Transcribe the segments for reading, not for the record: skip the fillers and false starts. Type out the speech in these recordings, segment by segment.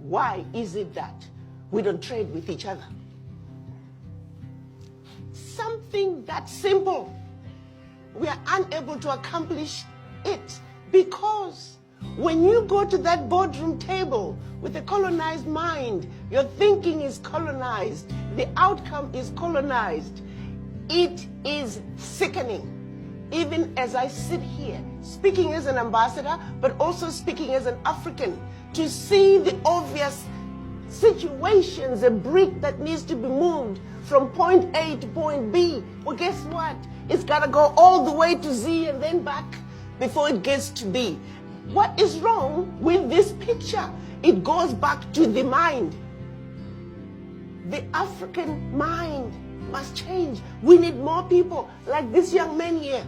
Why is it that we don't trade with each other? Something that simple. We are unable to accomplish it because when you go to that boardroom table with a colonized mind, your thinking is colonized, the outcome is colonized. It is sickening. Even as I sit here, speaking as an ambassador, but also speaking as an African, to see the obvious situations, a brick that needs to be moved from point A to point B. Well, guess what? It's got to go all the way to Z and then back before it gets to B. What is wrong with this picture? It goes back to the mind. The African mind must change. We need more people like this young man here,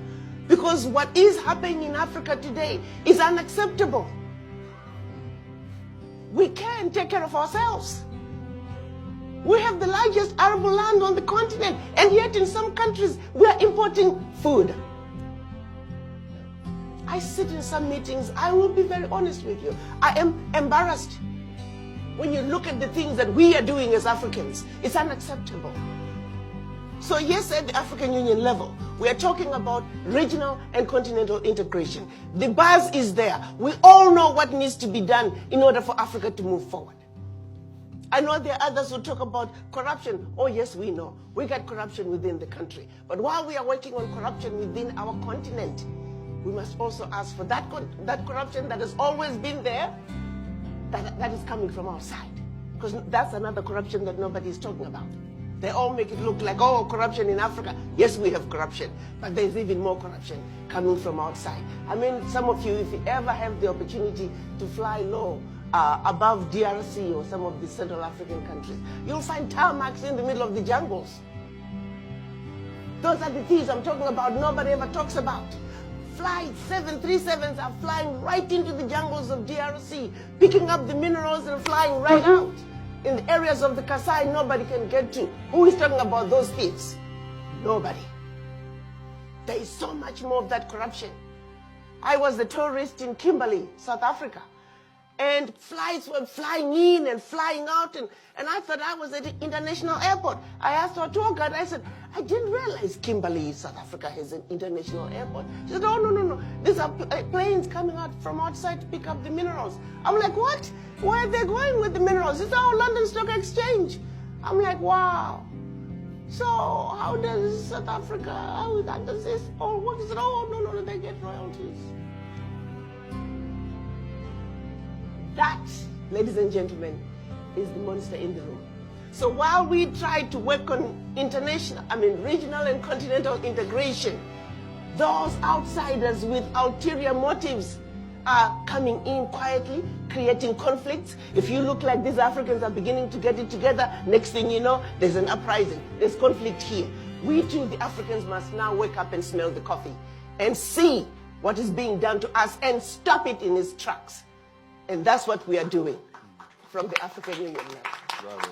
because what is happening in Africa today is unacceptable. We can take care of ourselves. We have the largest arable land on the continent, and yet in some countries we are importing food. I sit in some meetings, I will be very honest with you, I am embarrassed. When you look at the things that we are doing as Africans, it's unacceptable. So yes, at the African Union level, we are talking about regional and continental integration. The buzz is there. We all know what needs to be done in order for Africa to move forward. I know there are others who talk about corruption. Oh yes, we know. We got corruption within the country. But while we are working on corruption within our continent, we must also ask for that corruption that has always been there, that is coming from outside. Because that's another corruption that nobody is talking about. They all make it look like, oh, corruption in Africa. Yes, we have corruption, but there's even more corruption coming from outside. I mean, some of you, if you ever have the opportunity to fly low above DRC or some of the Central African countries, you'll find tarmacs in the middle of the jungles. Those are the things I'm talking about, nobody ever talks about. Flights, 737s are flying right into the jungles of DRC, picking up the minerals and flying right out. In the areas of the Kasai, nobody can get to. Who is talking about those thieves? Nobody. There is so much more of that corruption. I was a tourist in Kimberley, South Africa, and flights were flying in and flying out, and I thought I was at the international airport. I asked our tour guide, I said, I didn't realize Kimberley, South Africa has an international airport. She said, oh, no. These are planes coming out from outside to pick up the minerals. I'm like, what? Where are they going with the minerals? It's our London Stock Exchange. I'm like, wow. So how does South Africa, how does this, or what is it? Oh, no, they get royalties. That, ladies and gentlemen, is the monster in the room. So while we try to work on regional and continental integration, those outsiders with ulterior motives are coming in quietly, creating conflicts. If you look like these Africans are beginning to get it together, next thing you know, there's an uprising, there's conflict here. We too, the Africans, must now wake up and smell the coffee and see what is being done to us and stop it in its tracks. And that's what we are doing from the African Union now. Bravo.